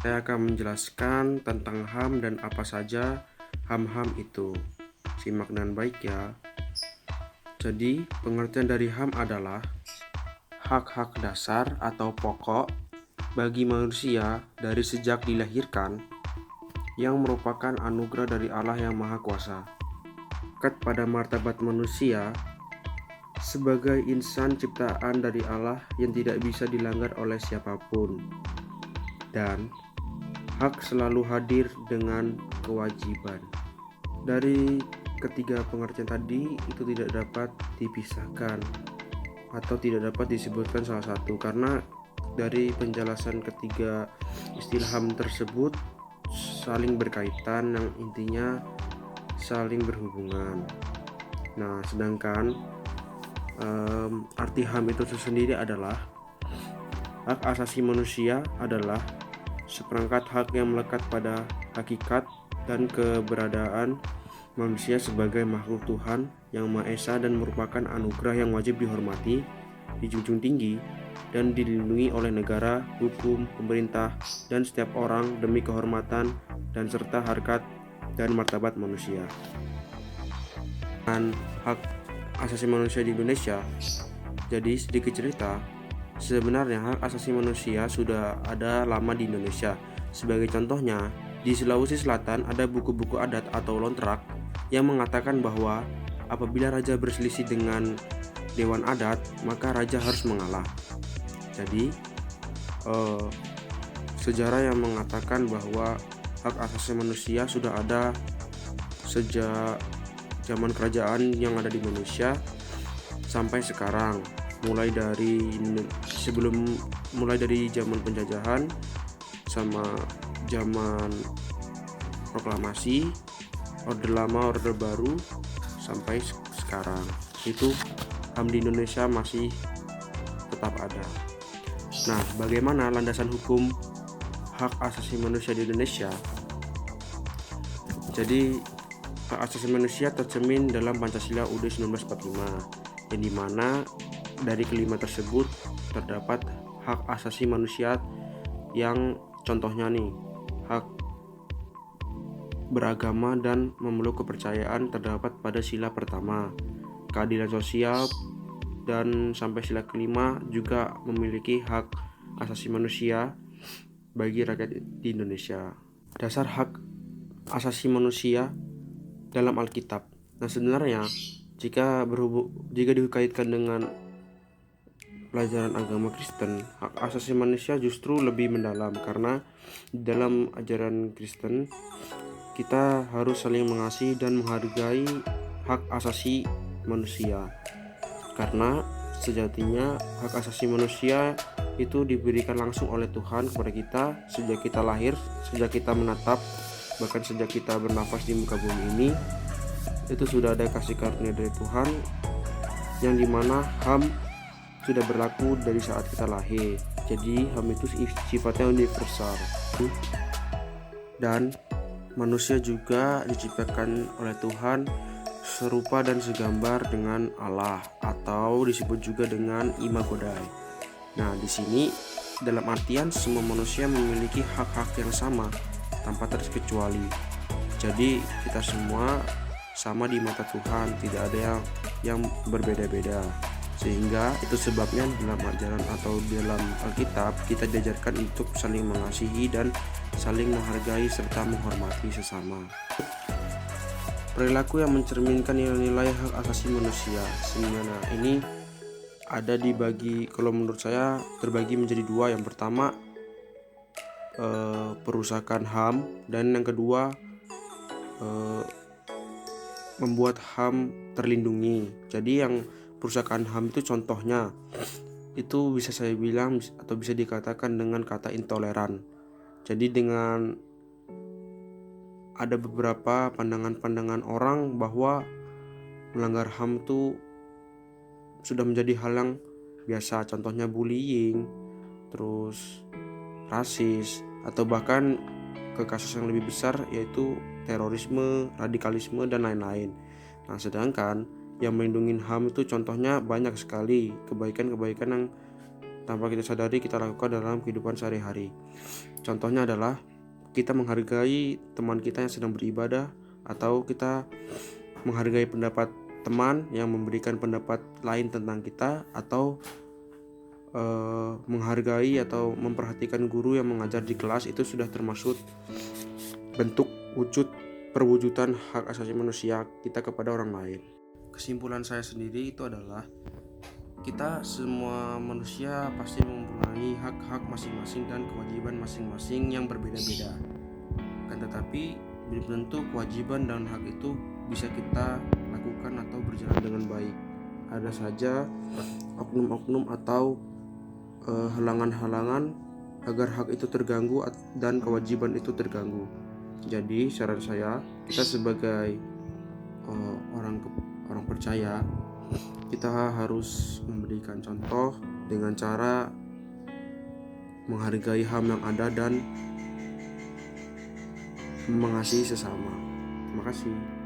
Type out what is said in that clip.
Saya akan menjelaskan tentang HAM dan apa saja HAM-HAM itu. Simak dengan baik ya. Jadi, pengertian dari HAM adalah hak-hak dasar atau pokok bagi manusia dari sejak dilahirkan yang merupakan anugerah dari Allah yang Maha Kuasa. Lekat pada martabat manusia sebagai insan ciptaan dari Allah yang tidak bisa dilanggar oleh siapapun. Dan hak selalu hadir dengan kewajiban. Dari ketiga pengertian tadi itu tidak dapat dipisahkan atau tidak dapat disebutkan salah satu, karena dari penjelasan ketiga istilah HAM tersebut saling berkaitan, yang intinya saling berhubungan. Nah, sedangkan arti HAM itu sendiri adalah hak asasi manusia adalah seperangkat hak yang melekat pada hakikat dan keberadaan manusia sebagai makhluk Tuhan yang Maha Esa dan merupakan anugerah yang wajib dihormati, dijunjung tinggi, dan dilindungi oleh negara, hukum, pemerintah, dan setiap orang demi kehormatan dan serta harkat dan martabat manusia. Dan hak asasi manusia di Indonesia, jadi sedikit cerita, sebenarnya hak asasi manusia sudah ada lama di Indonesia. Sebagai contohnya, di Sulawesi Selatan ada buku-buku adat atau lontrak yang mengatakan bahwa apabila raja berselisih dengan dewan adat, maka raja harus mengalah. Jadi, sejarah yang mengatakan bahwa hak asasi manusia sudah ada sejak zaman kerajaan yang ada di Indonesia sampai sekarang, mulai dari zaman penjajahan sama zaman proklamasi, orde lama, orde baru, sampai sekarang. Itu HAM di Indonesia masih tetap ada. Nah, bagaimana landasan hukum hak asasi manusia di Indonesia? Jadi, hak asasi manusia tercermin dalam Pancasila UUD 1945, yang dimana dari kelima tersebut terdapat hak asasi manusia yang contohnya nih, hak beragama dan memeluk kepercayaan terdapat pada sila pertama, keadilan sosial, dan sampai sila kelima juga memiliki hak asasi manusia bagi rakyat di Indonesia. Dasar hak asasi manusia dalam Alkitab. Nah, sebenarnya jika dikaitkan dengan pelajaran agama Kristen, hak asasi manusia justru lebih mendalam, karena dalam ajaran Kristen kita harus saling mengasihi dan menghargai hak asasi manusia, karena sejatinya hak asasi manusia itu diberikan langsung oleh Tuhan kepada kita sejak kita lahir, sejak kita menatap, bahkan sejak kita bernafas di muka bumi ini. Itu sudah ada kasih karunia dari Tuhan, yang dimana HAM sudah berlaku dari saat kita lahir. Jadi HAM itu sifatnya universal, dan manusia juga diciptakan oleh Tuhan serupa dan segambar dengan Allah, atau disebut juga dengan imago Dei. Nah, di sini dalam artian semua manusia memiliki hak-hak yang sama tanpa terkecuali. Jadi kita semua sama di mata Tuhan, tidak ada yang berbeda-beda. Sehingga itu sebabnya dalam ajaran atau dalam Alkitab kita diajarkan untuk saling mengasihi dan saling menghargai serta menghormati sesama. Perilaku yang mencerminkan nilai-nilai hak asasi manusia. Sebenarnya ini ada dibagi, kalau menurut saya terbagi menjadi dua. Yang pertama perusakan HAM, dan yang kedua membuat HAM terlindungi. Jadi yang perusakan HAM itu contohnya itu bisa saya bilang atau bisa dikatakan dengan kata intoleran. Jadi dengan ada beberapa pandangan-pandangan orang bahwa melanggar HAM itu sudah menjadi hal yang biasa, contohnya bullying, terus rasis, atau bahkan ke kasus yang lebih besar yaitu terorisme, radikalisme, dan lain-lain. Nah, sedangkan yang melindungi HAM itu contohnya banyak sekali kebaikan-kebaikan yang tanpa kita sadari kita lakukan dalam kehidupan sehari-hari. Contohnya adalah kita menghargai teman kita yang sedang beribadah, atau kita menghargai pendapat teman yang memberikan pendapat lain tentang kita, atau menghargai atau memperhatikan guru yang mengajar di kelas. Itu sudah termasuk bentuk perwujudan hak asasi manusia kita kepada orang lain. Kesimpulan saya sendiri itu adalah kita semua manusia pasti mempunyai hak-hak masing-masing dan kewajiban masing-masing yang berbeda-beda. Kan tetapi belum tentu kewajiban dan hak itu bisa kita lakukan atau berjalan dengan baik. Ada saja oknum-oknum atau halangan-halangan agar hak itu terganggu dan kewajiban itu terganggu. Jadi saran saya, kita sebagai orang percaya, kita harus memberikan contoh dengan cara menghargai HAM yang ada dan mengasihi sesama. Terima kasih.